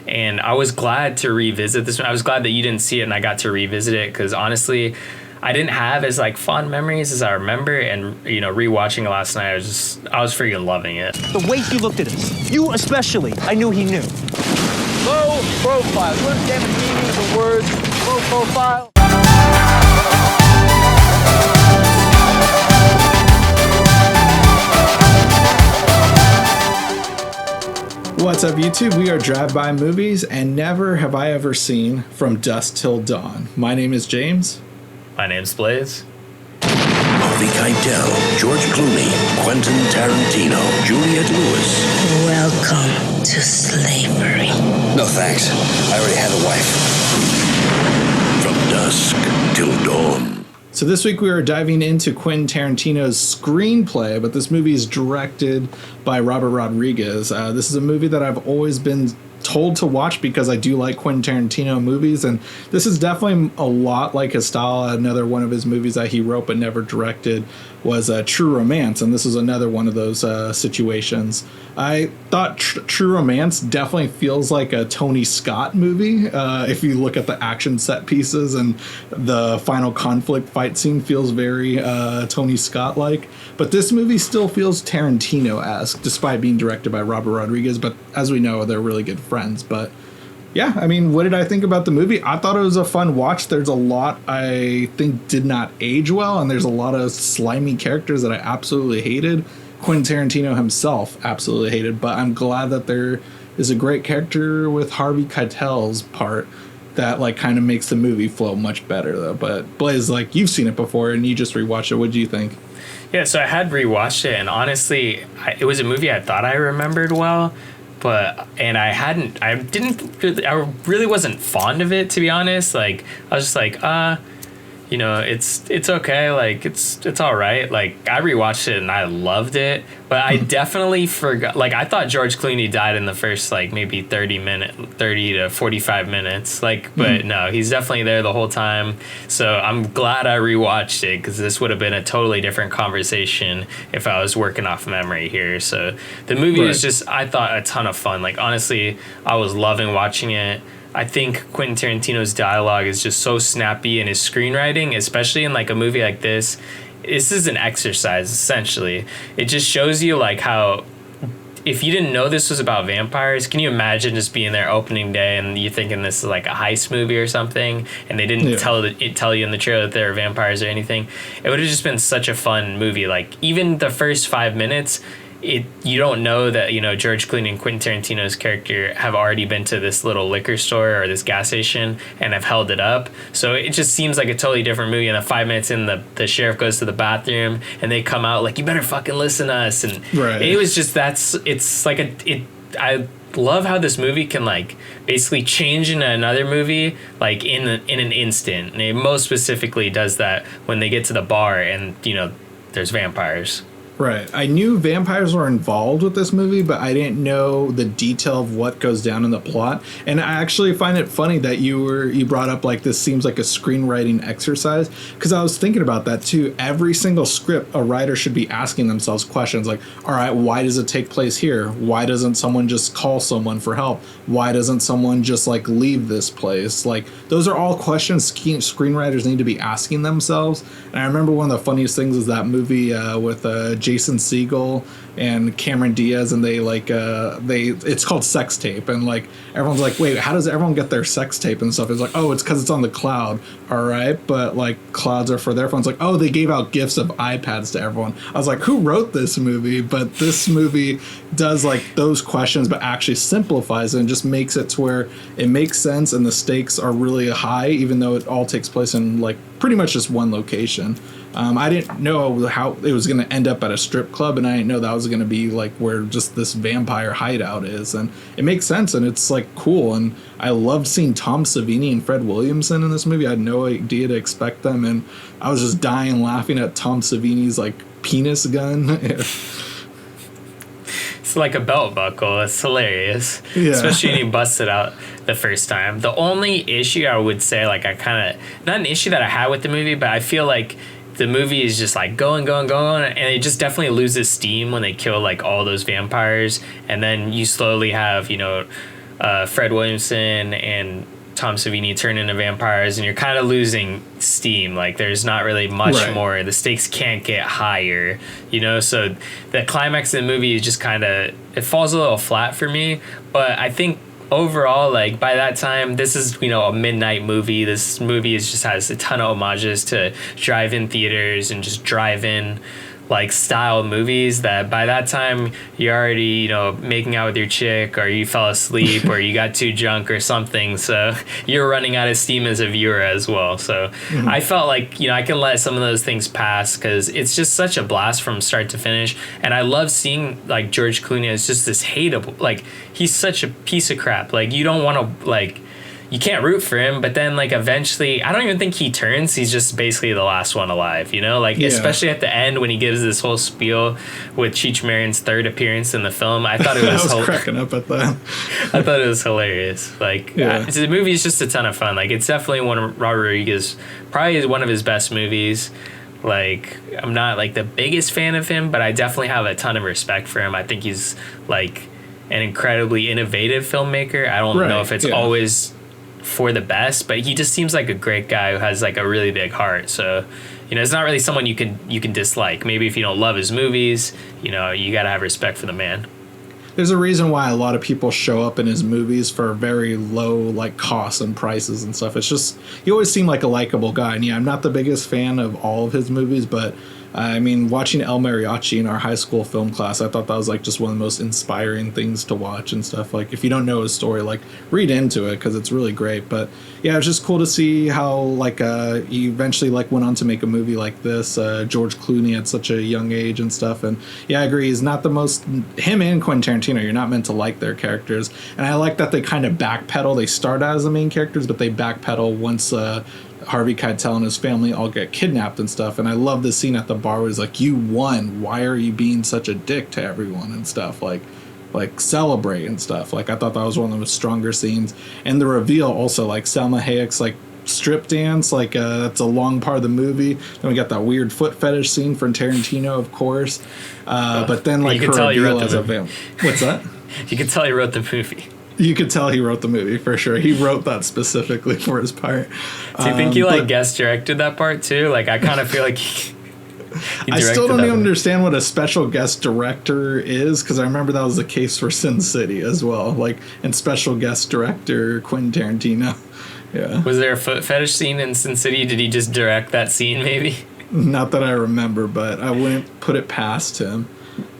And I was glad to revisit this one. I was glad that you didn't see it and I got to revisit it, because honestly, I didn't have as like fond memories as I remember, and rewatching it last night, I was freaking loving it. The way he looked at us, you especially, I knew he knew. Low profile. You understand the meaning of the words low profile? What's up, YouTube? We are Drive By Movies, and never have I ever seen From Dusk Till Dawn. My name is James. My name's Blaze. Harvey Keitel, George Clooney, Quentin Tarantino, Juliette Lewis. Welcome to slavery. No thanks. I already have a wife. From Dusk Till Dawn. So this week we are diving into Quentin Tarantino's screenplay, but this movie is directed by Robert Rodriguez. This is a movie that I've always been told to watch because I do like Quentin Tarantino movies, and this is definitely a lot like his style. Another one of his movies that he wrote but never directed was True Romance, and this is another one of those situations. I thought True Romance definitely feels like a Tony Scott movie. If you look at the action set pieces, and the final conflict fight scene feels very Tony Scott-like. But this movie still feels Tarantino-esque, despite being directed by Robert Rodriguez. But as we know, they're really good friends. But yeah, I mean, what did I think about the movie? I thought it was a fun watch. There's a lot I think did not age well, and there's a lot of slimy characters that I absolutely hated. Quentin Tarantino himself absolutely hated, but I'm glad that there is a great character with Harvey Keitel's part that like kind of makes the movie flow much better, though. But Blaze, like, you've seen it before and you just rewatched it. What do you think? Yeah, so I had rewatched it, and honestly, it was a movie I thought I remembered well, I really wasn't fond of it, to be honest. Like, I was just like, it's okay, like it's all right. Like, I rewatched it and I loved it, but I definitely forgot. Like, I thought George Clooney died in the first like maybe 30 to 45 minutes. Like, but no, he's definitely there the whole time. So I'm glad I rewatched it, because this would have been a totally different conversation if I was working off memory here. So the movie was just, I thought, a ton of fun. Like, honestly, I was loving watching it. I think Quentin Tarantino's dialogue is just so snappy, and his screenwriting, especially in like a movie like this is an exercise, essentially. It just shows you like how, if you didn't know this was about vampires, can you imagine just being there opening day and you thinking this is like a heist movie or something, and they didn't tell you in the trailer that there are vampires or anything? It would have just been such a fun movie. Like, even the first 5 minutes, you don't know that, George Clooney and Quentin Tarantino's character have already been to this little liquor store or this gas station and have held it up. So it just seems like a totally different movie. And the 5 minutes in, the sheriff goes to the bathroom and they come out like, you better fucking listen to us. And it was just, I love how this movie can like basically change into another movie like in an instant. And it most specifically does that when they get to the bar and, there's vampires. Right. I knew vampires were involved with this movie, but I didn't know the detail of what goes down in the plot. And I actually find it funny that you brought up like this seems like a screenwriting exercise, because I was thinking about that too. Every single script, a writer should be asking themselves questions like, all right, why does it take place here? Why doesn't someone just call someone for help? Why doesn't someone just like leave this place? Like, those are all questions screenwriters need to be asking themselves. And I remember one of the funniest things is that movie with Jason Segel and Cameron Diaz, and it's called Sex Tape, and like everyone's like, wait, how does everyone get their sex tape and stuff? It's like, oh, it's because it's on the cloud. All right, but like clouds are for their phones. Like, oh, they gave out gifts of iPads to everyone. I was like, who wrote this movie? But this movie does like those questions, but actually simplifies it and just makes it to where it makes sense, and the stakes are really high, even though it all takes place in like pretty much just one location. I didn't know how it was going to end up at a strip club, and I didn't know that was going to be like where just this vampire hideout is, and it makes sense, and it's like cool. And I loved seeing Tom Savini and Fred Williamson in this movie. I had no idea to expect them, and I was just dying laughing at Tom Savini's like penis gun. It's like a belt buckle. It's hilarious. Yeah. Especially when he busts it out the first time. The only issue I would say, like, not an issue that I had with the movie, but I feel like the movie is just like going, and it just definitely loses steam when they kill like all those vampires, and then you slowly have Fred Williamson and Tom Savini turn into vampires, and you're kind of losing steam. Like, there's not really much Right. more. The stakes can't get higher, you know? So the climax of the movie is just kind of, it falls a little flat for me. But I think overall, like, by that time, this is, you know, a midnight movie. This movie just has a ton of homages to drive-in theaters and just drive-in like style movies that by that time you're already, you know, making out with your chick, or you fell asleep, or you got too drunk or something, so you're running out of steam as a viewer as well. So I felt like, you know, I can let some of those things pass because it's just such a blast from start to finish. And I love seeing like George Clooney as just this hateable, like, he's such a piece of crap. Like, you don't want to, like, you can't root for him, but then like eventually, I don't even think he turns. He's just basically the last one alive, you know, like especially at the end when he gives this whole spiel with Cheech Marin's third appearance in the film. I thought it was, I was cracking up at that. I thought it was hilarious. Like, the movie is just a ton of fun. Like, it's definitely one of Robert Rodriguez, probably one of his best movies. Like, I'm not like the biggest fan of him, but I definitely have a ton of respect for him. I think he's like an incredibly innovative filmmaker. I don't know if it's always for the best, but he just seems like a great guy who has like a really big heart. So, you know, it's not really someone you can dislike. Maybe if you don't love his movies, you know, you gotta have respect for the man. There's a reason why a lot of people show up in his movies for very low like costs and prices and stuff. It's just, he always seemed like a likable guy. And yeah, I'm not the biggest fan of all of his movies, but I mean, watching El Mariachi in our high school film class, I thought that was like just one of the most inspiring things to watch and stuff. Like, if you don't know his story, like, read into it because it's really great. But yeah, it's just cool to see how like he eventually like went on to make a movie like this. George Clooney at such a young age and stuff. And yeah, I agree. He's not the most, him and Quentin Tarantino, you're not meant to like their characters. And I like that they kind of backpedal. They start as the main characters, but they backpedal once Harvey Keitel and his family all get kidnapped and stuff. And I love the scene at the bar where he's like, you won, why are you being such a dick to everyone and stuff, like celebrate and stuff. Like, I thought that was one of the stronger scenes. And the reveal also, like Salma Hayek's like strip dance, like that's a long part of the movie. Then we got that weird foot fetish scene from Tarantino, of course, but then like her reveal as a vamp. What's that? You can tell he wrote the movie. You could tell he wrote the movie for sure. He wrote that specifically for his part. Do you think he like guest directed that part too? Like, I kind of feel like he I still don't even understand what a special guest director is, because I remember that was the case for Sin City as well. Like, and special guest director Quentin Tarantino. Yeah. Was there a foot fetish scene in Sin City? Did he just direct that scene maybe? Not that I remember, but I wouldn't put it past him.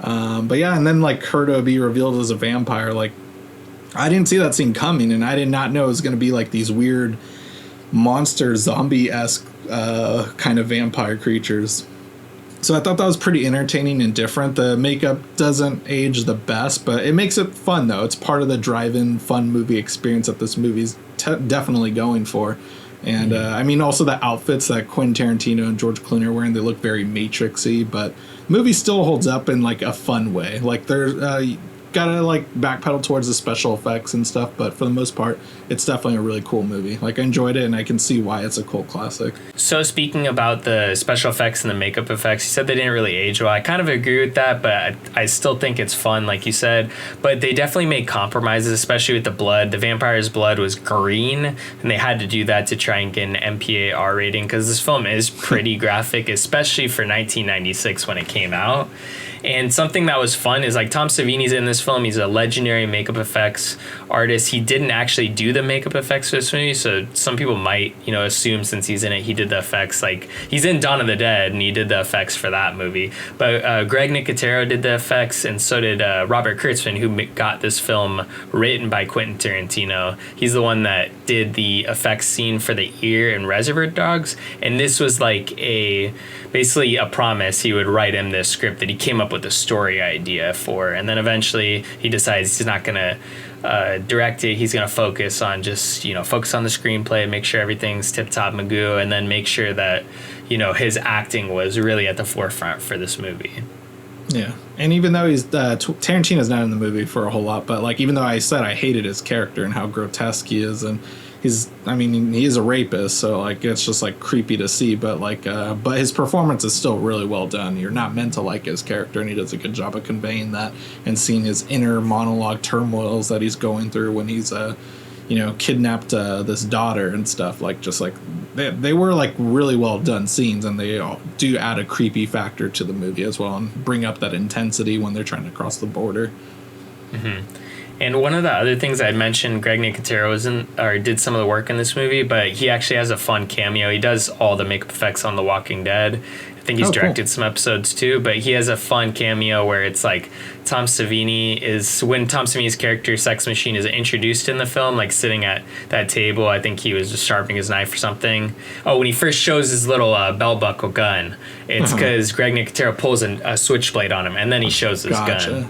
But yeah, and then like her to be revealed as a vampire, like, I didn't see that scene coming, and I did not know it was going to be like these weird monster zombie-esque kind of vampire creatures. So I thought that was pretty entertaining and different. The makeup doesn't age the best, but it makes it fun, though. It's part of the drive-in fun movie experience that this movie's definitely going for. And I mean, also the outfits that Quentin Tarantino and George Clooney are wearing, they look very Matrix-y, but the movie still holds up in like a fun way. Like, there's gotta like backpedal towards the special effects and stuff, but for the most part, it's definitely a really cool movie. Like, I enjoyed it, and I can see why it's a cult classic. So speaking about the special effects and the makeup effects, you said they didn't really age well. I kind of agree with that, but I still think it's fun, like you said. But they definitely made compromises, especially with the blood. The vampire's blood was green, and they had to do that to try and get an MPA R rating, because this film is pretty graphic, especially for 1996 when it came out. And something that was fun is like Tom Savini's in this film. He's a legendary makeup effects artist. He didn't actually do the makeup effects for this movie, so some people might, you know, assume since he's in it, he did the effects. Like, he's in Dawn of the Dead, and he did the effects for that movie. But Greg Nicotero did the effects, and so did Robert Kurtzman, who got this film written by Quentin Tarantino. He's the one that did the effects scene for the ear in Reservoir Dogs, and this was like basically a promise. He would write him this script that he came up with a story idea for, and then eventually he decides he's not gonna direct it. He's gonna focus on the screenplay, make sure everything's tip top magoo, and then make sure that, you know, his acting was really at the forefront for this movie. Yeah, and even though he's Tarantino's not in the movie for a whole lot, but like, even though I said I hated his character and how grotesque he is, and I mean, he is a rapist, so like it's just like creepy to see, but like but his performance is still really well done. You're not meant to like his character, and he does a good job of conveying that and seeing his inner monologue turmoils that he's going through when he's kidnapped this daughter and stuff. Like just like they were like really well done scenes, and they all do add a creepy factor to the movie as well and bring up that intensity when they're trying to cross the border. And one of the other things I'd mentioned, Greg Nicotero did some of the work in this movie, but he actually has a fun cameo. He does all the makeup effects on The Walking Dead. I think he's directed some episodes too, but he has a fun cameo where it's like when Tom Savini's character Sex Machine is introduced in the film, like sitting at that table. I think he was just sharpening his knife or something. Oh, when he first shows his little belt buckle gun, it's because Greg Nicotero pulls a switchblade on him, and then he shows his gun.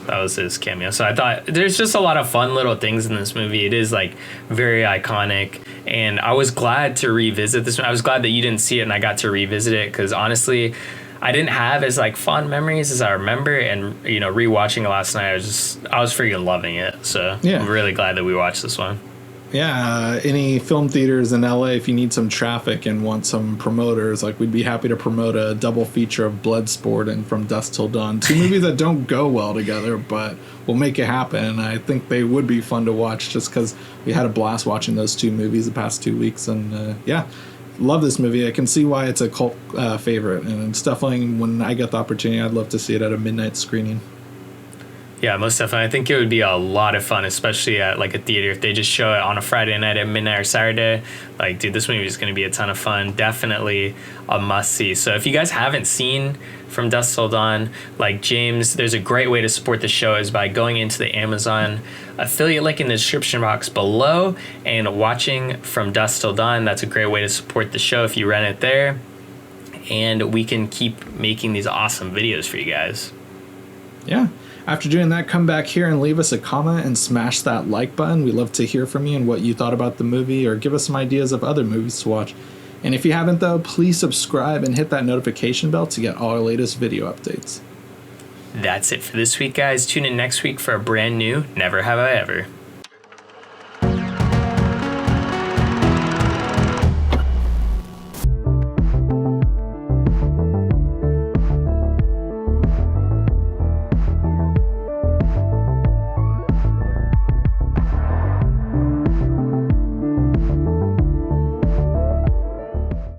That was his cameo. So I thought there's just a lot of fun little things in this movie. It is like very iconic, and I was glad to revisit this. I was glad that you didn't see it and I got to revisit it, because honestly, I didn't have as like fond memories as I remember. And rewatching it last night, I was freaking loving it. So I'm really glad that we watched this one. Yeah, any film theaters in LA, if you need some traffic and want some promoters, like we'd be happy to promote a double feature of Bloodsport and From Dusk Till Dawn. 2 movies that don't go well together, but we'll make it happen. And I think they would be fun to watch just because we had a blast watching those 2 movies the past 2 weeks. And love this movie. I can see why it's a cult favorite. And it's definitely, when I get the opportunity, I'd love to see it at a midnight screening. Yeah, most definitely. I think it would be a lot of fun, especially at like a theater. If they just show it on a Friday night at midnight or Saturday, like, dude, this movie is going to be a ton of fun. Definitely a must-see. So if you guys haven't seen From Dusk Till Dawn, like James, there's a great way to support the show is by going into the Amazon affiliate link in the description box below and watching From Dusk Till Dawn. That's a great way to support the show if you rent it there. And we can keep making these awesome videos for you guys. Yeah. After doing that, come back here and leave us a comment and smash that like button. We love to hear from you and what you thought about the movie, or give us some ideas of other movies to watch. And if you haven't, though, please subscribe and hit that notification bell to get all our latest video updates. That's it for this week, guys. Tune in next week for a brand new Never Have I Ever.